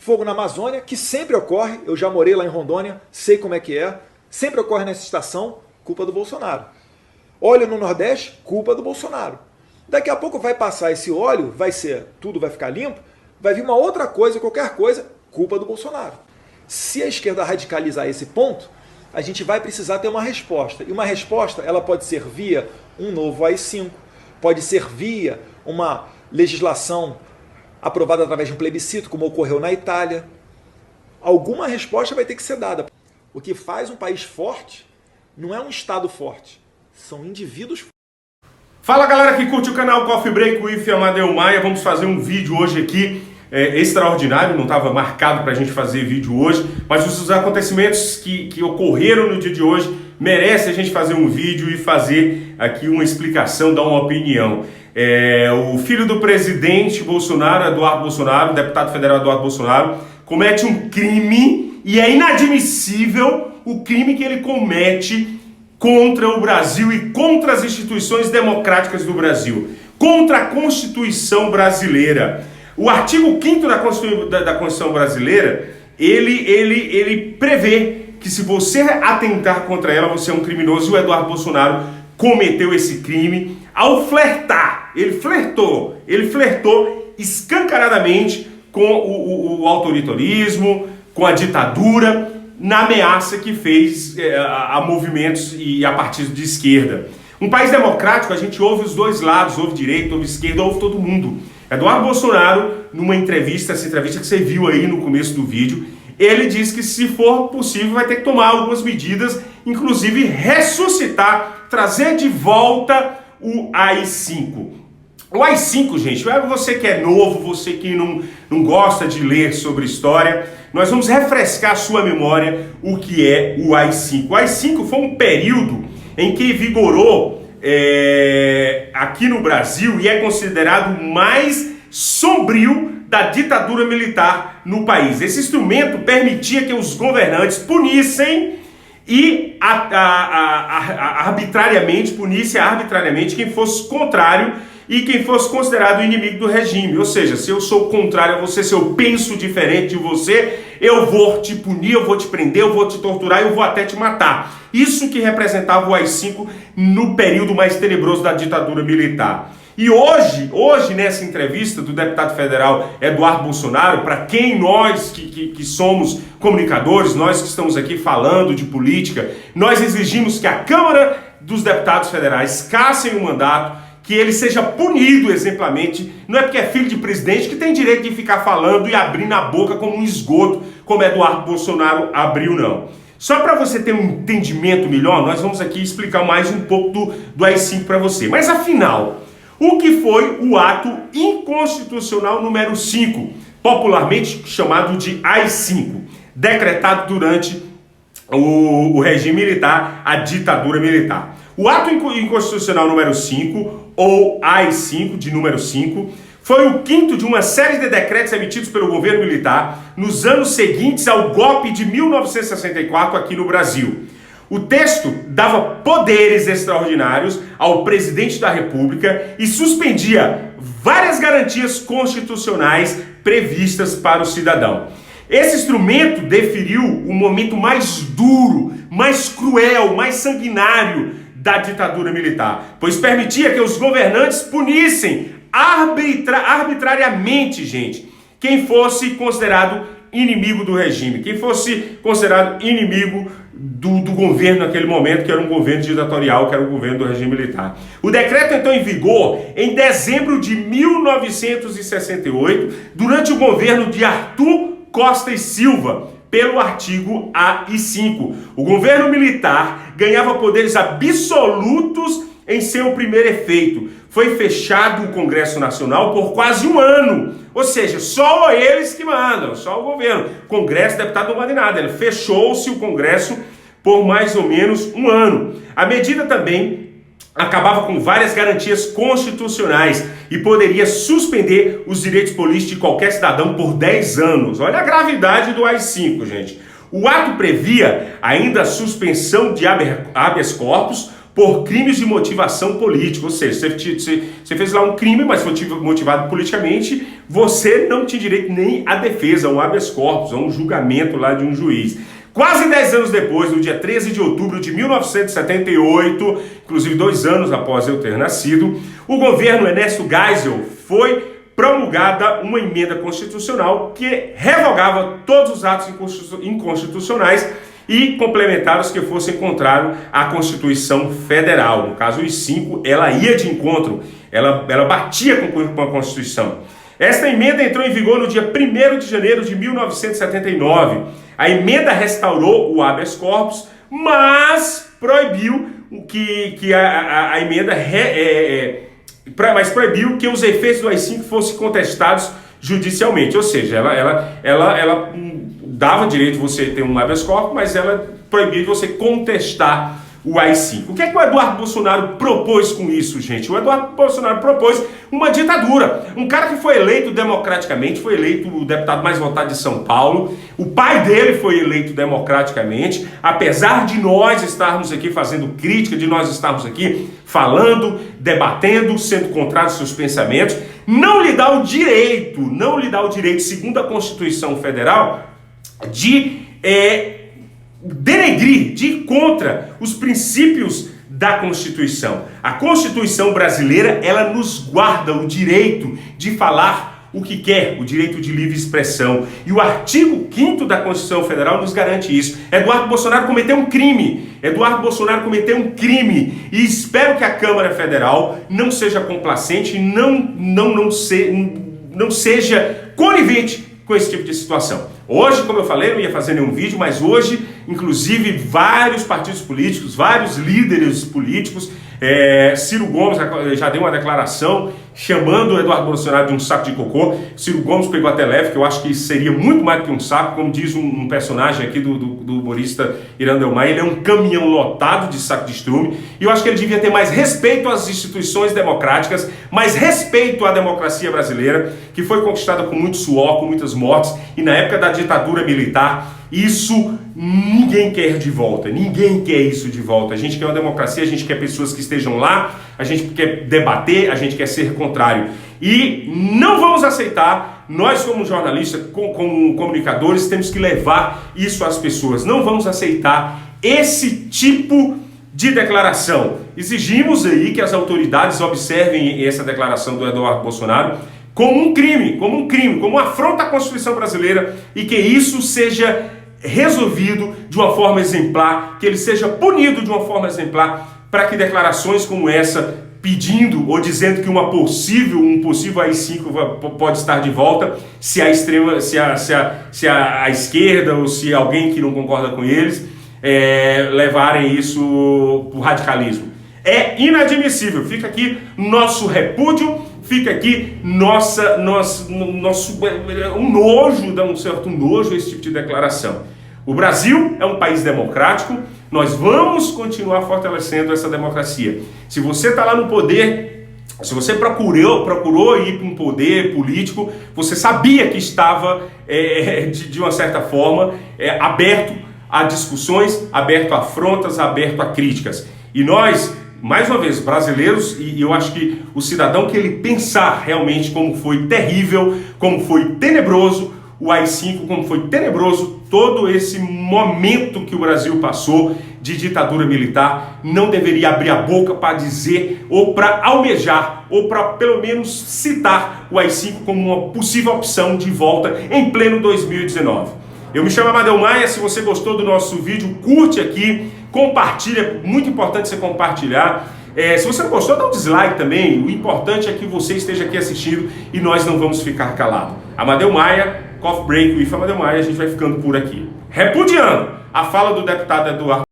Fogo na Amazônia, que sempre ocorre, eu já morei lá em Rondônia, sei como é que é, sempre ocorre nessa estação, culpa do Bolsonaro. Óleo no Nordeste, culpa do Bolsonaro. Daqui a pouco vai passar esse óleo, tudo vai ficar limpo, vai vir uma outra coisa, qualquer coisa, culpa do Bolsonaro. Se a esquerda radicalizar esse ponto, a gente vai precisar ter uma resposta. E uma resposta, ela pode ser via um novo AI-5, pode ser via uma legislação aprovada através de um plebiscito, como ocorreu na Itália. Alguma resposta vai ter que ser dada. O que faz um país forte não é um Estado forte, são indivíduos fortes. Fala galera que curte o canal Coffee Break with Amadeu Maia. Vamos fazer um vídeo hoje aqui extraordinário, não estava marcado para a gente fazer vídeo hoje, mas os acontecimentos que ocorreram no dia de hoje merecem a gente fazer um vídeo e fazer aqui uma explicação, dar uma opinião. O filho do presidente Bolsonaro, Eduardo Bolsonaro, deputado federal Eduardo Bolsonaro, comete um crime e é inadmissível o crime que ele comete contra o Brasil e contra as instituições democráticas do Brasil, contra a Constituição brasileira. O artigo 5º da Constituição brasileira, ele prevê que se você atentar contra ela, você é um criminoso, e o Eduardo Bolsonaro cometeu esse crime ao flertar. Ele flertou escancaradamente com o autoritarismo, com a ditadura, na ameaça que fez a movimentos e a partidos de esquerda. Um país democrático, a gente ouve os dois lados, ouve direita, ouve esquerda, ouve todo mundo. Eduardo Bolsonaro, numa entrevista, essa entrevista que você viu aí no começo do vídeo, ele diz que se for possível vai ter que tomar algumas medidas, inclusive ressuscitar, trazer de volta o AI-5. O AI-5, gente, você que é novo, você que não gosta de ler sobre história, nós vamos refrescar a sua memória o que é o AI-5. O AI-5 foi um período em que vigorou aqui no Brasil e é considerado o mais sombrio da ditadura militar no país. Esse instrumento permitia que os governantes punissem e arbitrariamente quem fosse contrário e quem fosse considerado inimigo do regime. Ou seja, se eu sou contrário a você, se eu penso diferente de você, eu vou te punir, eu vou te prender, eu vou te torturar, eu vou até te matar. Isso que representava o AI-5 no período mais tenebroso da ditadura militar. E hoje nessa entrevista do deputado federal Eduardo Bolsonaro, para quem nós que somos comunicadores, nós que estamos aqui falando de política, nós exigimos que a Câmara dos Deputados Federais cassem o mandato, que ele seja punido exemplarmente. Não é porque é filho de presidente que tem direito de ficar falando e abrindo a boca como um esgoto, como Eduardo Bolsonaro abriu, não. Só para você ter um entendimento melhor, nós vamos aqui explicar mais um pouco do AI-5 para você. Mas afinal, o que foi o ato inconstitucional número 5, popularmente chamado de AI-5, decretado durante o regime militar, a ditadura militar? O ato inconstitucional número 5, ou AI-5, de número 5, foi o 5º de uma série de decretos emitidos pelo governo militar nos anos seguintes ao golpe de 1964 aqui no Brasil. O texto dava poderes extraordinários ao presidente da República e suspendia várias garantias constitucionais previstas para o cidadão. Esse instrumento definiu o momento mais duro, mais cruel, mais sanguinário da ditadura militar, pois permitia que os governantes punissem arbitrariamente, gente, quem fosse considerado inimigo do regime, quem fosse considerado inimigo do governo naquele momento, que era um governo ditatorial, que era o governo do regime militar. O decreto entrou em vigor em dezembro de 1968, durante o governo de Arthur Costa e Silva, pelo artigo AI-5. O governo militar ganhava poderes absolutos em seu primeiro efeito. Foi fechado o Congresso Nacional por quase um ano. Ou seja, só eles que mandam, só o governo. Congresso, deputado não manda nada. Ele fechou-se o Congresso por mais ou menos um ano. A medida também acabava com várias garantias constitucionais e poderia suspender os direitos políticos de qualquer cidadão por 10 anos. Olha a gravidade do AI-5, gente. O ato previa ainda a suspensão de habeas corpus por crimes de motivação política. Ou seja, você fez lá um crime, mas foi motivado politicamente, você não tinha direito nem à defesa, a um habeas corpus, a um julgamento lá de um juiz. Quase 10 anos depois, no dia 13 de outubro de 1978, inclusive 2 anos após eu ter nascido, o governo Ernesto Geisel foi promulgada uma emenda constitucional que revogava todos os atos inconstitucionais e complementava os que fossem contrários à Constituição Federal. No caso, os 5, ela ia de encontro, ela batia com a Constituição. Esta emenda entrou em vigor no dia 1º de janeiro de 1979. A emenda restaurou o habeas corpus, mas proibiu que a emenda mas proibiu que os efeitos do AI-5 fossem contestados judicialmente. Ou seja, ela dava direito de você ter um habeas corpus, mas ela proibia de você contestar o AI-5. O que é que o Eduardo Bolsonaro propôs com isso, gente? O Eduardo Bolsonaro propôs uma ditadura. Um cara que foi eleito democraticamente, foi eleito o deputado mais votado de São Paulo. O pai dele foi eleito democraticamente. Apesar de nós estarmos aqui fazendo crítica, de nós estarmos aqui falando, debatendo, sendo contrários aos seus pensamentos, não lhe dá o direito, segundo a Constituição Federal, de denegrir, de ir contra os princípios da Constituição. A Constituição brasileira, ela nos guarda o direito de falar o que quer, o direito de livre expressão. E o artigo 5º da Constituição Federal nos garante isso. Eduardo Bolsonaro cometeu um crime. E espero que a Câmara Federal não seja complacente, não seja conivente com esse tipo de situação. Hoje, como eu falei, eu não ia fazer nenhum vídeo, mas hoje, inclusive, vários partidos políticos, vários líderes políticos, Ciro Gomes já deu uma declaração chamando o Eduardo Bolsonaro de um saco de cocô. Ciro Gomes pegou até leve, que eu acho que isso seria muito mais do que um saco, como diz um personagem aqui do humorista Irandelmar, ele é um caminhão lotado de saco de estrume, e eu acho que ele devia ter mais respeito às instituições democráticas, mais respeito à democracia brasileira, que foi conquistada com muito suor, com muitas mortes, e na época da ditadura militar, isso ninguém quer de volta, ninguém quer isso de volta. A gente quer uma democracia, a gente quer pessoas que estejam lá, a gente quer debater, a gente quer ser contrário. E não vamos aceitar, nós como jornalistas, como comunicadores, temos que levar isso às pessoas. Não vamos aceitar esse tipo de declaração. Exigimos aí que as autoridades observem essa declaração do Eduardo Bolsonaro como um crime, como uma afronta à Constituição brasileira, e que isso seja resolvido de uma forma exemplar, que ele seja punido de uma forma exemplar, para que declarações como essa, pedindo ou dizendo que um possível AI-5 pode estar de volta, se a esquerda ou se alguém que não concorda com eles levarem isso para o radicalismo. É inadmissível. Fica aqui nosso repúdio, fica aqui um nojo, dá um certo nojo a esse tipo de declaração. O Brasil é um país democrático, nós vamos continuar fortalecendo essa democracia. Se você está lá no poder, se você procurou ir para um poder político, você sabia que estava, de uma certa forma, aberto a discussões, aberto a afrontas, aberto a críticas. E nós, mais uma vez, brasileiros, e eu acho que o cidadão que ele pensar realmente como foi terrível, como foi tenebroso o AI-5, como foi tenebroso todo esse momento que o Brasil passou de ditadura militar, não deveria abrir a boca para dizer, ou para almejar, ou para pelo menos citar o AI-5 como uma possível opção de volta em pleno 2019. Eu me chamo Amadeu Maia. Se você gostou do nosso vídeo, curte aqui, compartilha, muito importante você compartilhar. Se você não gostou, dá um dislike também. O importante é que você esteja aqui assistindo e nós não vamos ficar calados. Amadeu Maia, Coffee Break with Amadeu Maia, a gente vai ficando por aqui. Repudiando a fala do deputado Eduardo